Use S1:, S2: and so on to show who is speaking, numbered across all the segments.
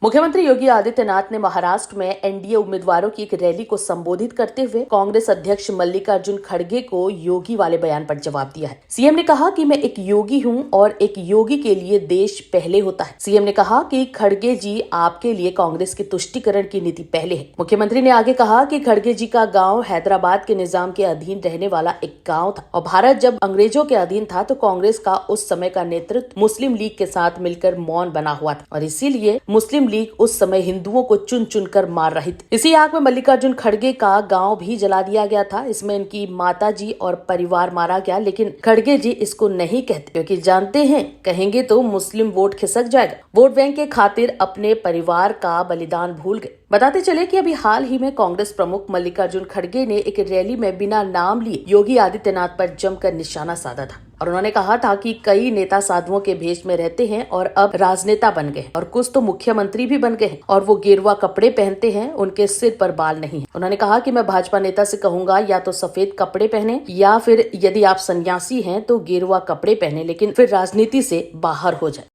S1: मुख्यमंत्री योगी आदित्यनाथ ने महाराष्ट्र में एनडीए उम्मीदवारों की एक रैली को संबोधित करते हुए कांग्रेस अध्यक्ष मल्लिकार्जुन खड़गे को योगी वाले बयान पर जवाब दिया है। सीएम ने कहा कि मैं एक योगी हूं और एक योगी के लिए देश पहले होता है। सीएम ने कहा कि खड़गे जी आपके लिए कांग्रेस की तुष्टीकरण की नीति पहले है। मुख्यमंत्री ने आगे कहा कि खड़गे जी का गाँव हैदराबाद के निजाम के अधीन रहने वाला एक गाँव था और भारत जब अंग्रेजों के अधीन था तो कांग्रेस का उस समय का नेतृत्व मुस्लिम लीग के साथ मिलकर मौन बना हुआ था और इसीलिए मुस्लिम लीग उस समय हिंदुओं को चुन चुन कर मार रही थी। इसी आग में मल्लिकार्जुन खड़गे का गांव भी जला दिया गया था। इसमें इनकी माताजी और परिवार मारा गया, लेकिन खड़गे जी इसको नहीं कहते क्योंकि जानते हैं कहेंगे तो मुस्लिम वोट खिसक जाएगा। वोट बैंक के खातिर अपने परिवार का बलिदान भूल गए। बताते चले कि अभी हाल ही में कांग्रेस प्रमुख मल्लिकार्जुन खड़गे ने एक रैली में बिना नाम लिए योगी आदित्यनाथ पर जमकर निशाना साधा था और उन्होंने कहा था कि कई नेता साधुओं के भेष में रहते हैं और अब राजनेता बन गए और कुछ तो मुख्यमंत्री भी बन गए हैं और वो गेरुआ कपड़े पहनते हैं, उनके सिर पर बाल नहीं है। उन्होंने कहा कि मैं भाजपा नेता से कहूंगा या तो सफेद कपड़े पहने या फिर यदि आप सन्यासी हैं तो गेरुआ कपड़े पहने, लेकिन फिर राजनीति से बाहर हो जाए।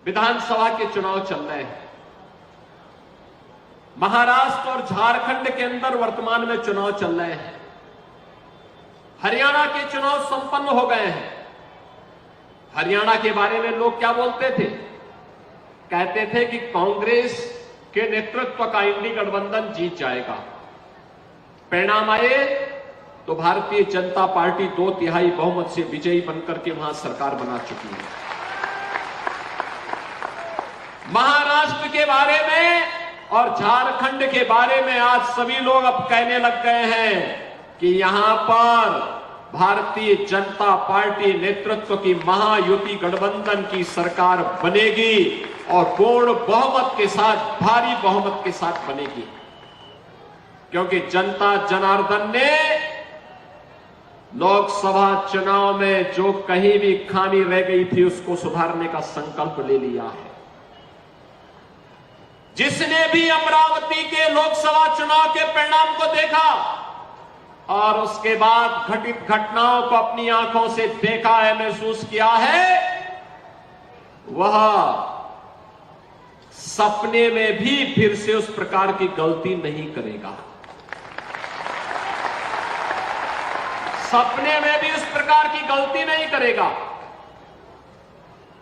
S2: विधानसभा के चुनाव चल रहे हैं। महाराष्ट्र और झारखंड के अंदर वर्तमान में चुनाव चल रहे हैं। हरियाणा के चुनाव संपन्न हो गए हैं। हरियाणा के बारे में लोग क्या बोलते थे? कहते थे कि कांग्रेस के नेतृत्व का इंडी गठबंधन जीत जाएगा। परिणाम आए तो भारतीय जनता पार्टी 2/3 बहुमत से विजयी बनकर के वहां सरकार बना चुकी है। महाराष्ट्र के बारे में और झारखंड के बारे में आज सभी लोग अब कहने लग गए हैं कि यहां पर भारतीय जनता पार्टी नेतृत्व की महायुति गठबंधन की सरकार बनेगी और पूर्ण बहुमत के साथ, भारी बहुमत के साथ बनेगी, क्योंकि जनता जनार्दन ने लोकसभा चुनाव में जो कहीं भी खामी रह गई थी उसको सुधारने का संकल्प ले लिया है। जिसने भी अमरावती के लोकसभा चुनाव के परिणाम को देखा और उसके बाद घटित घटनाओं को अपनी आंखों से देखा है, महसूस किया है, वह सपने में भी फिर से उस प्रकार की गलती नहीं करेगा। सपने में भी उस प्रकार की गलती नहीं करेगा।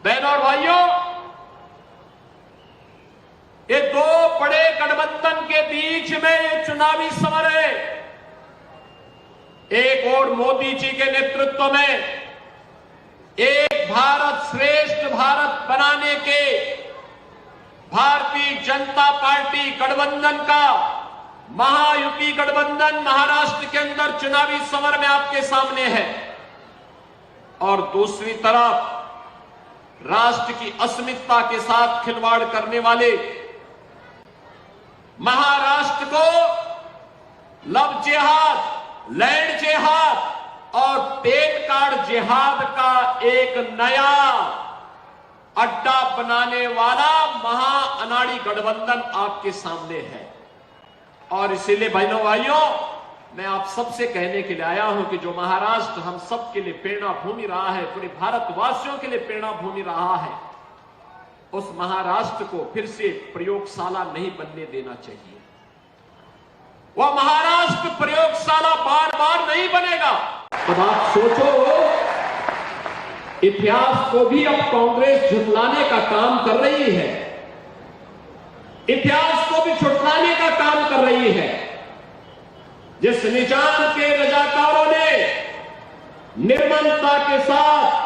S2: बहनों और भाइयों, ये दो बड़े गठबंधन के बीच में ये चुनावी समर है। एक और मोदी जी के नेतृत्व में एक भारत श्रेष्ठ भारत बनाने के भारतीय जनता पार्टी गठबंधन का महायुति गठबंधन महाराष्ट्र के अंदर चुनावी समर में आपके सामने है और दूसरी तरफ राष्ट्र की अस्मिता के साथ खिलवाड़ करने वाले महाराष्ट्र को लव जिहाद, लैंड जिहाद और पेन कार्ड जिहाद का एक नया अड्डा बनाने वाला महा अनाड़ी गठबंधन आपके सामने है। और इसीलिए बहनों भाइयों, मैं आप सबसे कहने के लिए आया हूं कि जो महाराष्ट्र हम सबके लिए प्रेरणा भूमि रहा है, पूरे भारतवासियों के लिए प्रेरणा भूमि रहा है, उस महाराष्ट्र को फिर से प्रयोगशाला नहीं बनने देना चाहिए। वह महाराष्ट्र प्रयोगशाला बार बार नहीं बनेगा। अब आप सोचो, इतिहास को भी अब कांग्रेस झुठलाने का काम कर रही है। इतिहास को भी झुठलाने का काम कर रही है। जिस निजाम के रजाकारों ने निर्ममता के साथ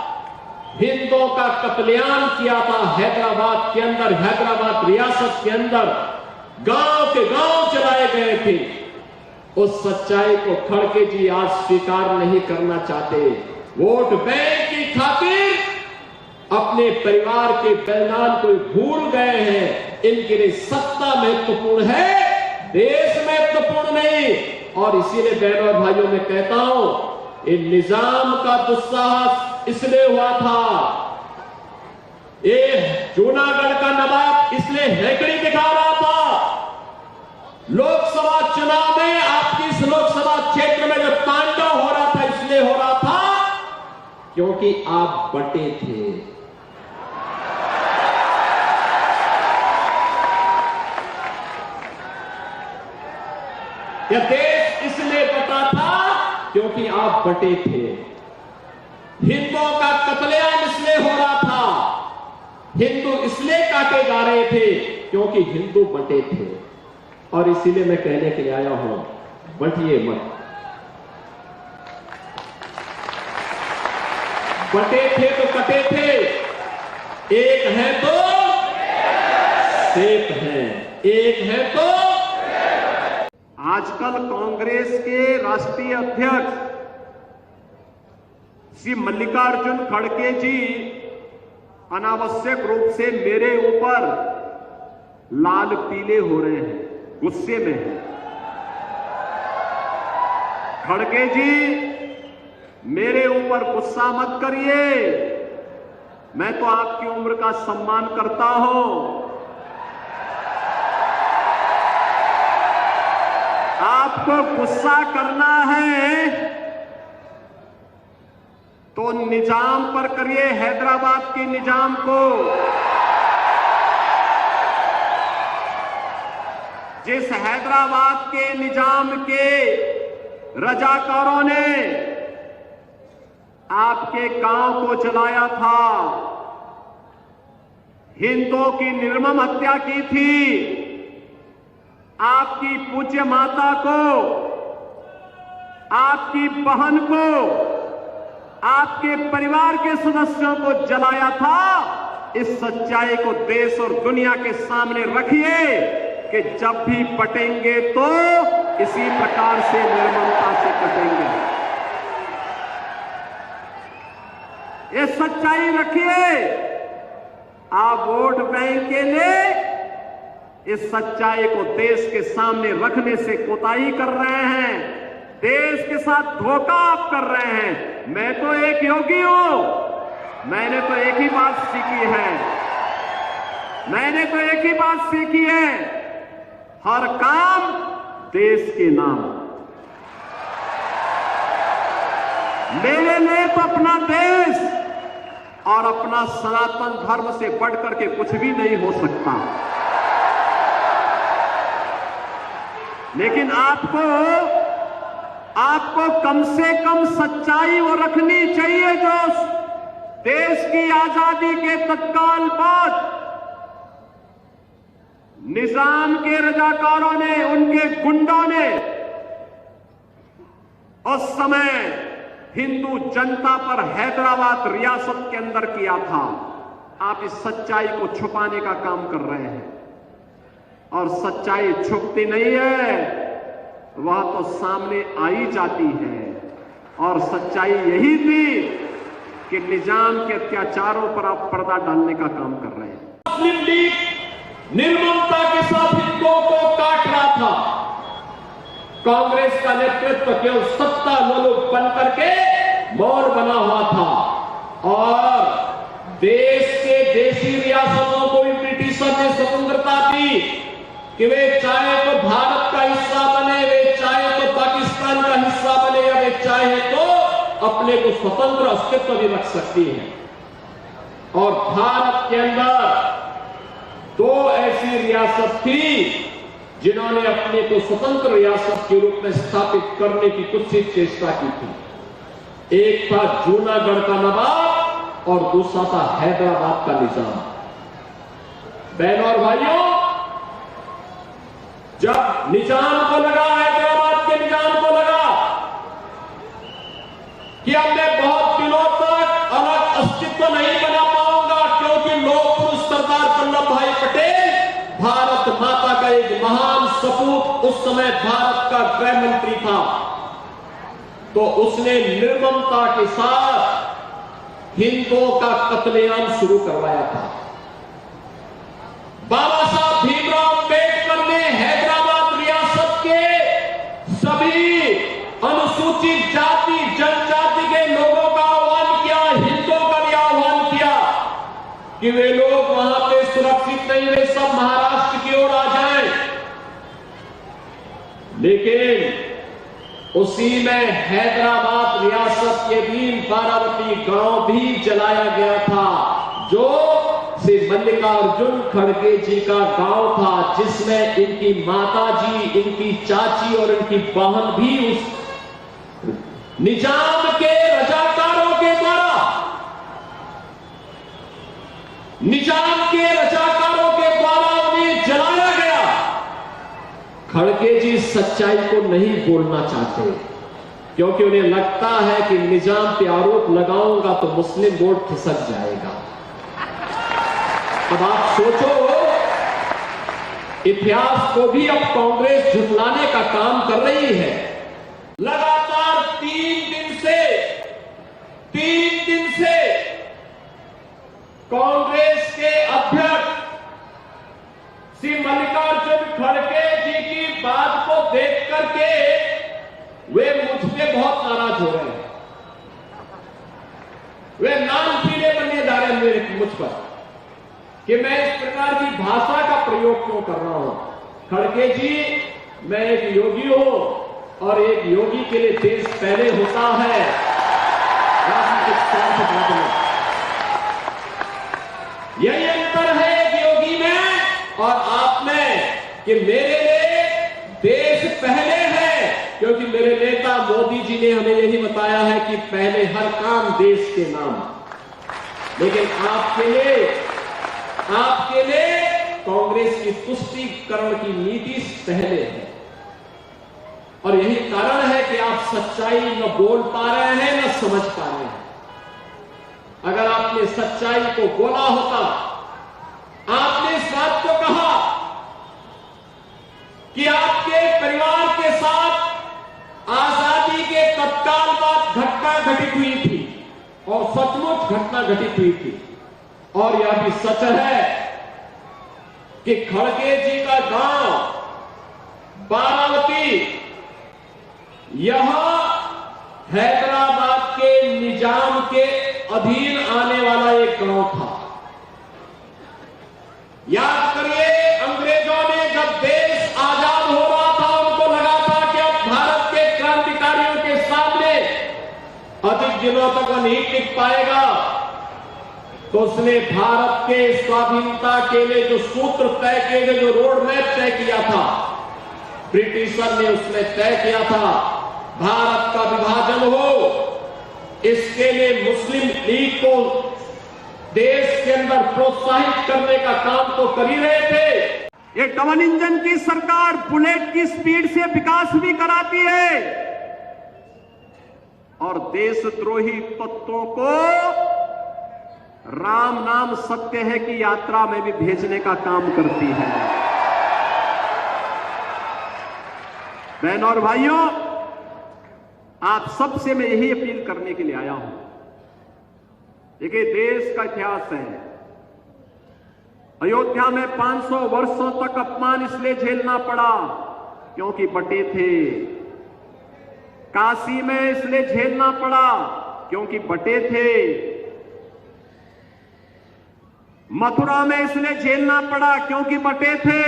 S2: हिंदुओं का कत्लेआम किया था हैदराबाद के अंदर, हैदराबाद रियासत के अंदर गांव के गांव चलाए गए थे, उस सच्चाई को खड़गे जी आज स्वीकार नहीं करना चाहते। वोट बैंक की खातिर अपने परिवार के बलिदान को भूल गए हैं। इनके लिए सत्ता महत्वपूर्ण है, देश महत्वपूर्ण नहीं। और इसीलिए बहनों और भाइयों में कहता हूं, इन निजाम का दुस्साहस इसलिए हुआ था, ये जूनागढ़ का नवाब इसलिए हैकड़ी दिखा रहा था। लोकसभा चुनाव में आपकी इस लोकसभा क्षेत्र में जो तांडव हो रहा था, इसलिए हो रहा था क्योंकि आप बटे थे। यह देश इसलिए बटा था क्योंकि आप बटे थे। हिंदुओं का कत्लेआम इसलिए हो रहा था, हिंदू इसलिए काटे जा रहे थे क्योंकि हिंदू बटे थे। और इसीलिए मैं कहने के लिए आया हूं, बटिए मत। बटे थे तो कटे थे, एक है तो सेफ है, एक है तो।
S3: आजकल कांग्रेस के राष्ट्रीय अध्यक्ष श्री मल्लिकार्जुन खड़गे जी अनावश्यक रूप से मेरे ऊपर लाल पीले हो रहे हैं, गुस्से में हैं। खड़गे जी, मेरे ऊपर गुस्सा मत करिए, मैं तो आपकी उम्र का सम्मान करता हूं। आपको गुस्सा करना है तो निजाम पर करिए, हैदराबाद के निजाम को, जिस हैदराबाद के निजाम के रजाकारों ने आपके गांव को जलाया था, हिंदुओं की निर्मम हत्या की थी, आपकी पूज्य माता को, आपकी बहन को, आपके परिवार के सदस्यों को जलाया था। इस सच्चाई को देश और दुनिया के सामने रखिए कि जब भी बटेंगे तो इसी प्रकार से निर्ममता से कटेंगे। ये सच्चाई रखिए। आप वोट बैंक के लिए इस सच्चाई को देश के सामने रखने से कोताही कर रहे हैं, देश के साथ धोखा आप कर रहे हैं। मैं तो एक योगी हूं, मैंने तो एक ही बात सीखी है, मैंने तो एक ही बात सीखी है, हर काम देश के नाम। मेरे लिए तो अपना देश और अपना सनातन धर्म से बढ़कर के कुछ भी नहीं हो सकता। लेकिन आपको कम से कम सच्चाई वो रखनी चाहिए जो देश की आजादी के तत्काल बाद निजाम के रजाकारों ने, उनके गुंडों ने उस समय हिंदू जनता पर हैदराबाद रियासत के अंदर किया था। आप इस सच्चाई को छुपाने का काम कर रहे हैं और सच्चाई छुपती नहीं है, वह तो सामने आ ही जाती है। और सच्चाई यही थी कि निजाम के अत्याचारों पर आप पर्दा डालने का काम कर रहे हैं।
S2: मुस्लिम लीग निर्ममता के साथ हिंदुओं को काट रहा था। कांग्रेस का नेतृत्व केवल सत्ता लोलुप बन करके मौन बना हुआ था और देश के देशी रियासतों को भी ब्रिटिशर ने स्वतंत्रता दी कि वे चाहे तो भारत का हिस्सा बने, वे चाहे तो पाकिस्तान का हिस्सा बने, या वे चाहे तो अपने को स्वतंत्र अस्तित्व भी रख सकती है। और भारत के अंदर दो ऐसी रियासत थी जिन्होंने अपने को स्वतंत्र रियासत के रूप में स्थापित करने की कुछ ही चेष्टा की थी। एक था जूनागढ़ का नवाब और दूसरा था हैदराबाद का निजाम। बहनों और भाइयों, जब निजाम को लगा, हैदराबाद के निजाम को लगा कि अब मैं बहुत दिनों तक अलग अस्तित्व नहीं बना पाऊंगा, क्योंकि लोक पुरुष सरदार वल्लभ भाई पटेल भारत माता का एक महान सपूत, उस समय भारत का गृह मंत्री था, तो उसने निर्ममता के साथ हिंदुओं का कत्लेआम शुरू करवाया था। बाबा साहब भीमराव अम्बेडकर ने हैदराबाद रियासत के सभी अनुसूचित जाति जनजाति के लोगों का आह्वान किया, हिंदुओं का भी आह्वान किया कि वे लोग वहां पे सुरक्षित नहीं, वे सब महाराष्ट्र की ओर आ जाएं। लेकिन उसी में हैदराबाद रियासत के भी बारावती गांव भी जलाया गया था, जो श्री मल्लिकार्जुन खड़गे जी का गांव था, जिसमें इनकी माता जी, इनकी चाची और इनकी बहन भी उस निजाम के रजाकारों के द्वारा, निजाम के रजाकारों के द्वारा उन्हें जलाया गया। खड़गे जी सच्चाई को नहीं बोलना चाहते, क्योंकि उन्हें लगता है कि निजाम पे आरोप लगाऊंगा तो मुस्लिम वोट खिसक जाएगा। अब आप सोचो, इतिहास को भी अब कांग्रेस झुठलाने का काम कर रही है। लगातार 3 दिन से कांग्रेस के अध्यक्ष श्री मल्लिकार्जुन खड़गे जी की बात को देख करके वे मुझ पे बहुत नाराज हो रहे हैं। वे लाल पीले बनने जा रहे हैं मेरे मुझ पर कि मैं इस प्रकार की भाषा का प्रयोग क्यों कर रहा हूं। खड़गे जी, मैं एक योगी हूं और एक योगी के लिए देश पहले होता है, राजनीतिक स्वार्थ बात में। यही अंतर है एक योगी में और आप में कि मेरे लिए देश पहले है, क्योंकि मेरे नेता मोदी जी ने हमें यही बताया है कि पहले हर काम देश के नाम। लेकिन आपके लिए कांग्रेस की तुष्टीकरण की नीति पहले है, और यही कारण है कि आप सच्चाई न बोल पा रहे हैं न समझ पा रहे हैं। अगर आपने सच्चाई को बोला होता, आपने इस बात को कहा कि आपके परिवार के साथ आजादी के तत्काल बाद घटना घटित हुई थी और सचमुच घटना घटित हुई थी, और यह भी सच है कि खड़गे जी का गांव बारावती यह हैदराबाद के निजाम के अधीन आने वाला एक गांव था। याद करिए, अंग्रेजों ने जब देश आजाद हो रहा था, उनको लगा था कि अब भारत के क्रांतिकारियों के सामने अधिक दिनों तक वह नहीं टिक पाएगा, तो उसने भारत के स्वाधीनता के लिए जो सूत्र तय किए थे, जो रोड मैप तय किया था, ब्रिटिशर ने उसमें तय किया था भारत का विभाजन हो। इसके लिए मुस्लिम लीग को देश के अंदर प्रोत्साहित करने का काम तो कर ही रहे थे।
S3: ये डबल इंजन की सरकार बुलेट की स्पीड से विकास भी कराती है और देशद्रोही तत्वों को राम नाम सत्य है की यात्रा में भी भेजने का काम करती है। बहनों और भाइयों, आप सबसे मैं यही अपील करने के लिए आया हूं। देखिए, देश का इतिहास है, अयोध्या में 500 वर्षों तक अपमान इसलिए झेलना पड़ा क्योंकि बटे थे। काशी में इसलिए झेलना पड़ा क्योंकि बटे थे। मथुरा में इसलिए झेलना पड़ा क्योंकि बटे थे।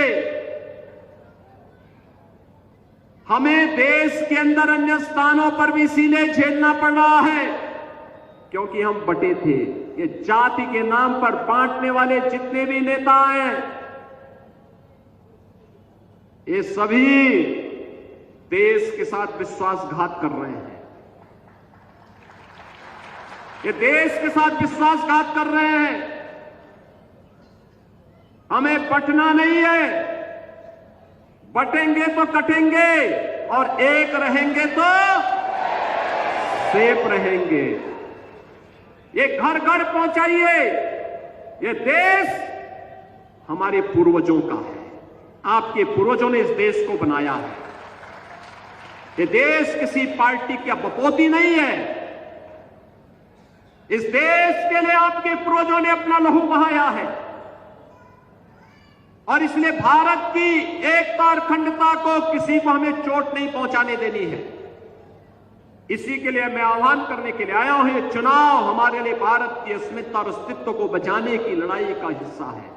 S3: हमें देश के अंदर अन्य स्थानों पर भी इसीलिए झेलना पड़ रहा है क्योंकि हम बटे थे। ये जाति के नाम पर बांटने वाले जितने भी नेता हैं, ये सभी देश के साथ विश्वासघात कर रहे हैं। ये देश के साथ विश्वासघात कर रहे हैं। हमें बंटना नहीं है, बटेंगे तो कटेंगे और एक रहेंगे तो सेफ रहेंगे। ये घर घर पहुंचाइए। ये देश हमारे पूर्वजों का है। आपके पूर्वजों ने इस देश को बनाया है। ये देश किसी पार्टी की बपोती नहीं है। इस देश के लिए आपके पूर्वजों ने अपना लहू बहाया है और इसलिए भारत की एकता और अखंडता को किसी को हमें चोट नहीं पहुंचाने देनी है। इसी के लिए मैं आह्वान करने के लिए आया हूं। ये चुनाव हमारे लिए भारत की अस्मिता और अस्तित्व को बचाने की लड़ाई का हिस्सा है।